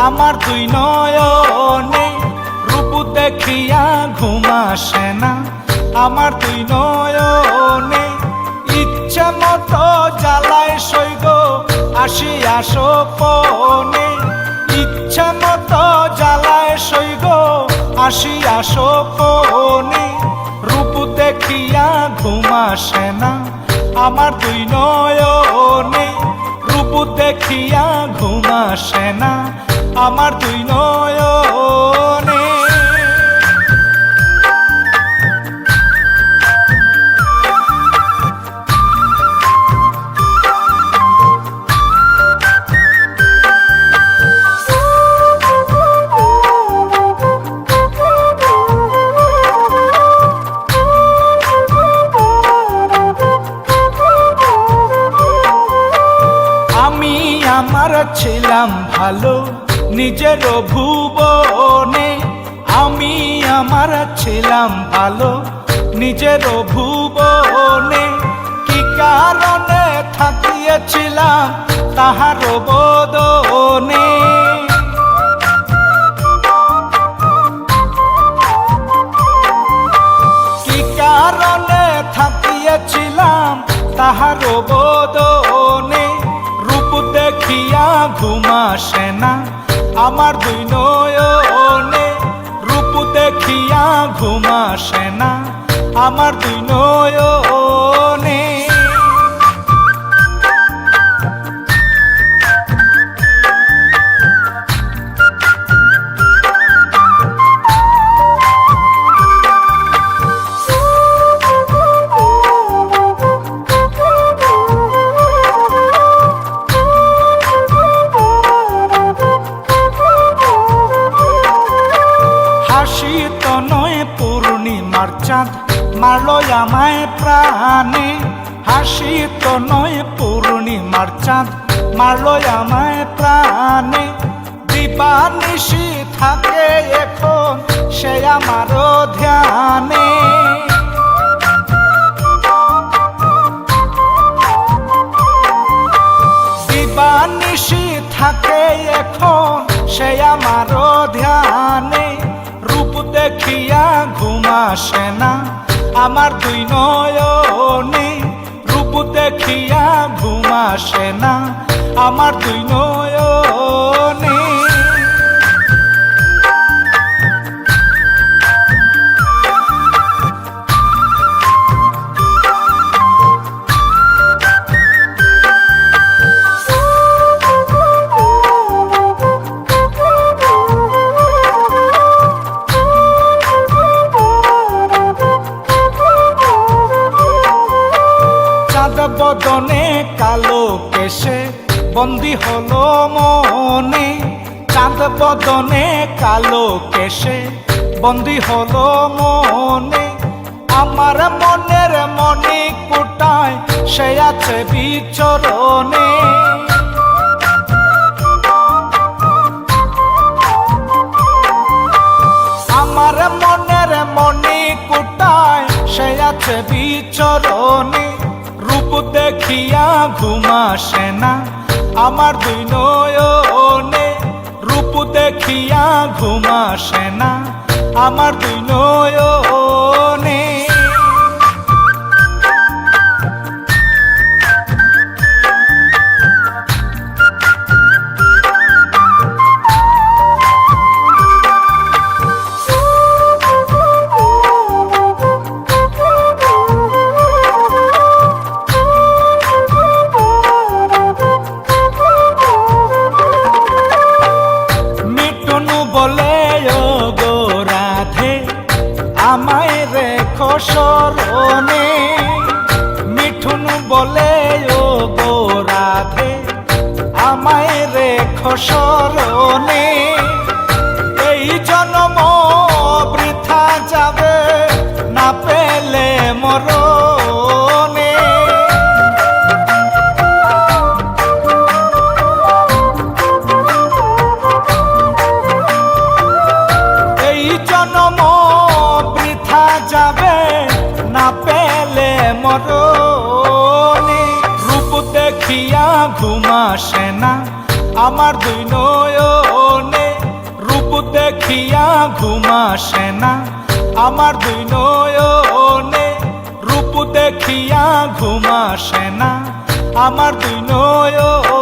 আমার দুই নয়নে, রূপ দেখিয়া ঘুম আসে না আমার দুই নয়নে। ইচ্ছে মতো জ্বালায় সইগ আসিয়া সোপনে, ইচ্ছে মতো জ্বালায় সইগ আসিয়া সোপনে। রূপ দেখিয়া ঘুম আসে না আমার দুই নয়নে, রূপ দেখিয়া ঘুম আসে না আমার দুই নয়নে। আমি আমার ছিলাম ভালো নিজের ভুবনে, আমি আমার ছিলাম ভালো নিজের ভুবনে। কি কারণে থাকিয়েছিলাম তাহার বদনে, কি কারণে থাকিয়েছিলাম তাহার বদনে। রূপ দেখিয়া ঘুম আসে না আমার দুই নয়নে, রূপ দেখিয়া ঘুম আসে না আমার দুই নয়নে। হাসি তো নয় পূর্ণিমার চাঁদ মারলো আমায় প্রাণে, হাসি তো নয় পূর্ণিমার চাঁদ মারলো আমায় প্রাণে। দিবানিশি থাকে এখন সে আমার ধ্যানে, দিবানিশি থাকে এখন সে আমার ধ্যানে। রূপ দেখিয়া ঘুম আসে না আমার দুই নয়নে, রূপ দেখিয়া ঘুম আসে না আমার দুই নয়নে। বদনে কালো কেশে বন্দি হলো মনে, চাঁদ বদনে কালো কেশে বন্দি হলো মনে। আমার মনের মনি কুটায় সে আছে বিচরণে, আমার মনের মনি কুটায় সে আছে বিচরণে। রূপ দেখিয়া ঘুম আসে না আমার দুই নয়নে, রূপ দেখিয়া ঘুম আসে না আমার দুই নয়নে। বলে ও গো রাধে স্মরণে। মিঠুন বলে ও গো রাধে আমায় রেখো স্মরণে। এই জন্ম বৃথা যাবে না পেলে মরণে। এই জন্ম বৃথা যাবে না পেলে মরণে। রূপ দেখিয়া ঘুম আসে না আমার দুই নয়নে। রূপ দেখিয়া ঘুম আসে না আমার দুই নয়নে। রূপ দেখিয়া ঘুম আসে না আমার দুই নয়নে।